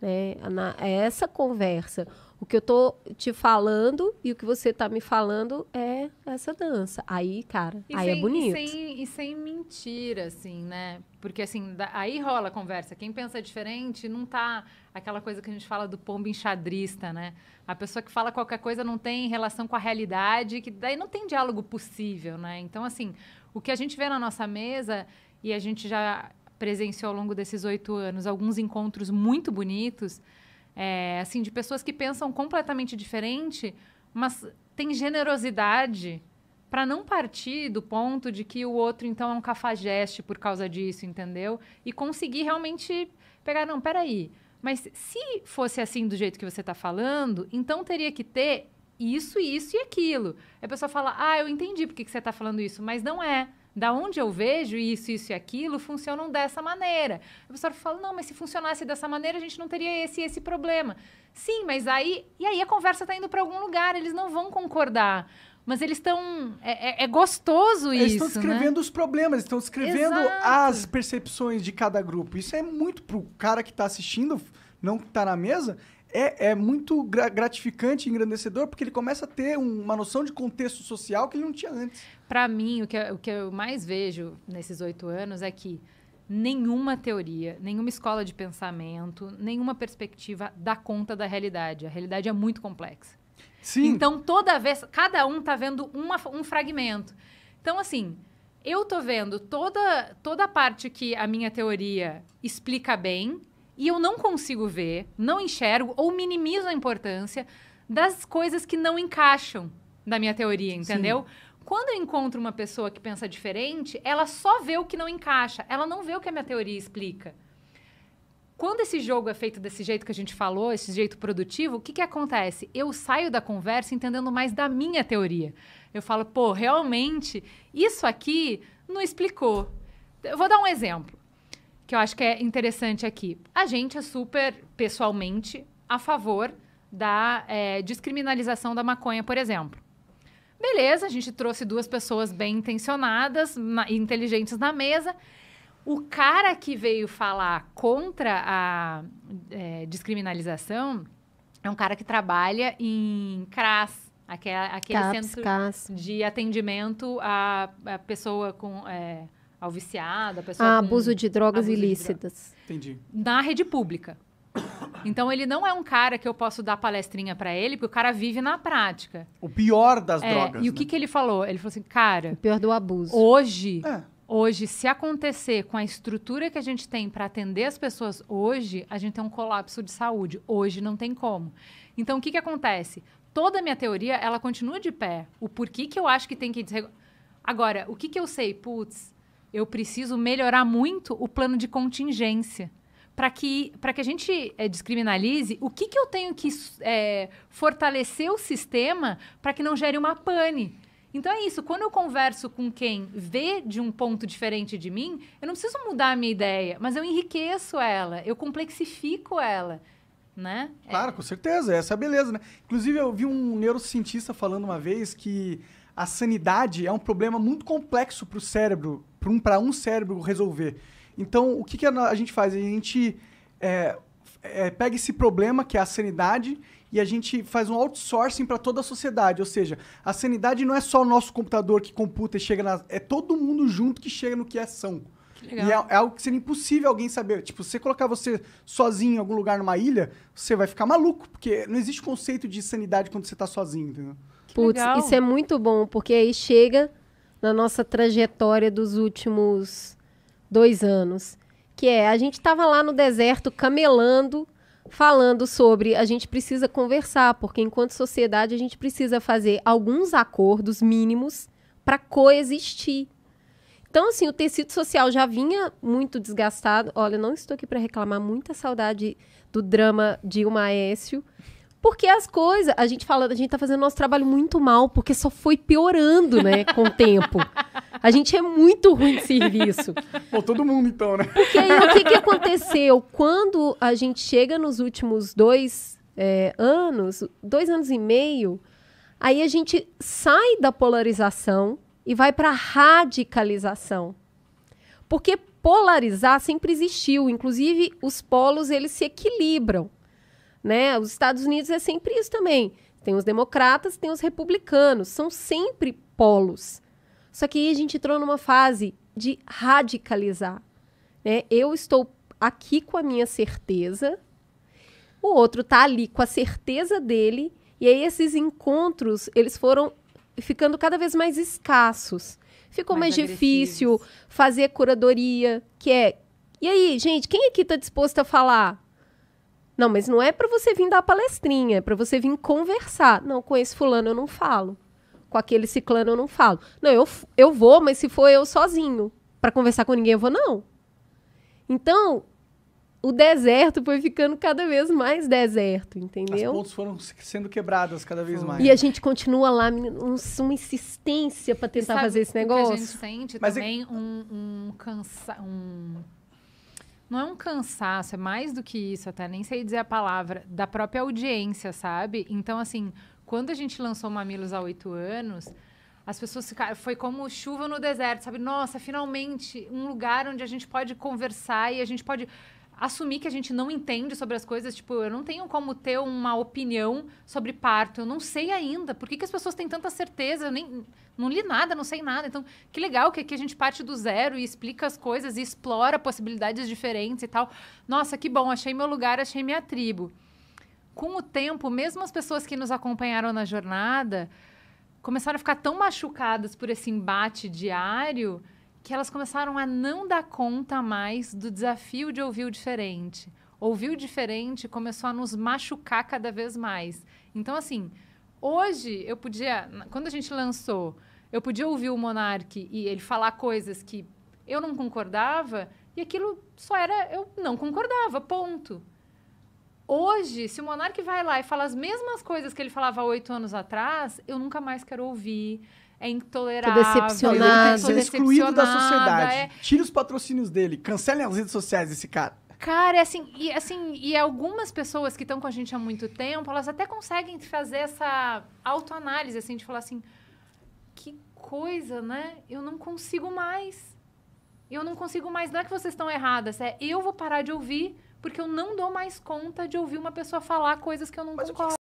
né? É essa conversa. O que eu tô te falando e o que você tá me falando é essa dança. Aí, cara, aí é bonito. E sem mentira, assim, né? Porque, assim, aí rola a conversa. Quem pensa diferente não tá aquela coisa que a gente fala do pombo enxadrista, né? A pessoa que fala qualquer coisa não tem relação com a realidade, que daí não tem diálogo possível, né? Então, assim, o que a gente vê na nossa mesa, e a gente já presenciou ao longo desses 8 anos alguns encontros muito bonitos, assim, de pessoas que pensam completamente diferente, mas tem generosidade para não partir do ponto de que o outro, então, é um cafajeste por causa disso, entendeu? E conseguir realmente pegar, não, peraí, mas se fosse assim do jeito que você está falando, então teria que ter isso, isso e aquilo. Aí a pessoa fala, eu entendi por que você está falando isso, mas não é. Da onde eu vejo isso, isso e aquilo, funcionam dessa maneira. A pessoa fala, não, mas se funcionasse dessa maneira, a gente não teria esse problema. Sim, mas aí... E aí a conversa está indo para algum lugar, eles não vão concordar. Mas eles estão... É gostoso eles isso, estão descrevendo, né? os problemas, estão descrevendo as percepções de cada grupo. Isso é muito pro cara que está assistindo, não que está na mesa... É muito gratificante e engrandecedor, porque ele começa a ter uma noção de contexto social que ele não tinha antes. Para mim, o que eu mais vejo nesses 8 anos é que nenhuma teoria, nenhuma escola de pensamento, nenhuma perspectiva dá conta da realidade. A realidade é muito complexa. Sim. Então, toda vez, cada um está vendo um fragmento. Então, assim, eu estou vendo toda a parte que a minha teoria explica bem, e eu não consigo ver, não enxergo ou minimizo a importância das coisas que não encaixam na minha teoria, entendeu? Sim. Quando eu encontro uma pessoa que pensa diferente, ela só vê o que não encaixa, ela não vê o que a minha teoria explica. Quando esse jogo é feito desse jeito que a gente falou, esse jeito produtivo, o que acontece? Eu saio da conversa entendendo mais da minha teoria. Eu falo, pô, realmente, isso aqui não explicou. Eu vou dar um exemplo que eu acho que é interessante aqui. A gente é super, pessoalmente, a favor da descriminalização da maconha, por exemplo. Beleza, a gente trouxe 2 pessoas bem intencionadas e inteligentes na mesa. O cara que veio falar contra a descriminalização é um cara que trabalha em CRAS, aquele centro de atendimento à pessoa com... ao viciado, a pessoa com abuso de drogas ilícitas. Entendi. Na rede pública. Então, ele não é um cara que eu posso dar palestrinha pra ele, porque o cara vive na prática. O pior das drogas. E o que ele falou? Ele falou assim, cara... O pior do abuso. Hoje, se acontecer com a estrutura que a gente tem para atender as pessoas hoje, a gente tem um colapso de saúde. Hoje não tem como. Então, o que acontece? Toda a minha teoria, ela continua de pé. O porquê que eu acho que tem que... Agora, o que eu sei? Putz, eu preciso melhorar muito o plano de contingência. Para que a gente descriminalize, o que eu tenho que fortalecer o sistema para que não gere uma pane? Então é isso, quando eu converso com quem vê de um ponto diferente de mim, eu não preciso mudar a minha ideia, mas eu enriqueço ela, eu complexifico ela, né? Claro, com certeza, essa é a beleza, né? Inclusive, eu vi um neurocientista falando uma vez que a sanidade é um problema muito complexo para o cérebro, para um cérebro resolver. Então, o que a gente faz? A gente pega esse problema, que é a sanidade, e a gente faz um outsourcing para toda a sociedade. Ou seja, a sanidade não é só o nosso computador que computa e chega é todo mundo junto que chega no que é ação. Que legal. E é algo que seria impossível alguém saber. Tipo, se você colocar você sozinho em algum lugar numa ilha, você vai ficar maluco, porque não existe conceito de sanidade quando você está sozinho, entendeu? Putz, isso é muito bom, porque aí chega na nossa trajetória dos últimos 2 anos, que a gente estava lá no deserto camelando, falando sobre a gente precisa conversar, porque enquanto sociedade a gente precisa fazer alguns acordos mínimos para coexistir. Então, assim, o tecido social já vinha muito desgastado. Olha, não estou aqui para reclamar, muita saudade do drama Dilma Aécio, porque as coisas, a gente tá fazendo nosso trabalho muito mal, porque só foi piorando, né, com o tempo. A gente é muito ruim de serviço. Pô, todo mundo então, né? Porque aí o que aconteceu? Quando a gente chega nos últimos 2 anos, 2 anos e meio, aí a gente sai da polarização e vai para a radicalização. Porque polarizar sempre existiu. Inclusive, os polos, eles se equilibram, né? Os Estados Unidos é sempre isso também. Tem os democratas, tem os republicanos. São sempre polos. Só que aí a gente entrou numa fase de radicalizar, né? Eu estou aqui com a minha certeza, o outro tá ali com a certeza dele, e aí esses encontros, eles foram ficando cada vez mais escassos. Ficou mais difícil fazer curadoria, que é... E aí, gente, quem aqui tá disposto a falar? Não, mas não é para você vir dar palestrinha, é para você vir conversar. Não, com esse fulano eu não falo. Com aquele ciclano eu não falo. Não, eu vou, mas se for eu sozinho. Para conversar com ninguém eu vou, não. Então, o deserto foi ficando cada vez mais deserto, entendeu? As pontes foram sendo quebradas cada vez mais. E a gente continua lá, uma insistência para tentar fazer esse negócio. A gente sente também não é um cansaço, é mais do que isso, até nem sei dizer a palavra, da própria audiência, sabe? Então, assim, quando a gente lançou Mamilos há 8 anos, as pessoas ficaram... Foi como chuva no deserto, sabe? Nossa, finalmente, um lugar onde a gente pode conversar e a gente pode assumir que a gente não entende sobre as coisas. Tipo, eu não tenho como ter uma opinião sobre parto. Eu não sei ainda. Por que as pessoas têm tanta certeza? Eu não li nada, não sei nada. Então, que legal que aqui a gente parte do zero e explica as coisas e explora possibilidades diferentes e tal. Nossa, que bom. Achei meu lugar, achei minha tribo. Com o tempo, mesmo as pessoas que nos acompanharam na jornada começaram a ficar tão machucadas por esse embate diário que elas começaram a não dar conta mais do desafio de ouvir o diferente. Ouvir o diferente começou a nos machucar cada vez mais. Então, assim, hoje eu podia... Quando a gente lançou, eu podia ouvir o Monark e ele falar coisas que eu não concordava e aquilo só era... Eu não concordava, ponto. Hoje, se o Monark vai lá e fala as mesmas coisas que ele falava há 8 anos atrás, eu nunca mais quero ouvir. É intolerável. Tô decepcionada. Ser excluído da sociedade. Tira os patrocínios dele. Cancelem as redes sociais desse cara. Cara, e algumas pessoas que estão com a gente há muito tempo, elas até conseguem fazer essa autoanálise, assim, de falar assim, que coisa, né? Eu não consigo mais. Não é que vocês estão erradas, eu vou parar de ouvir porque eu não dou mais conta de ouvir uma pessoa falar coisas que eu não concordo.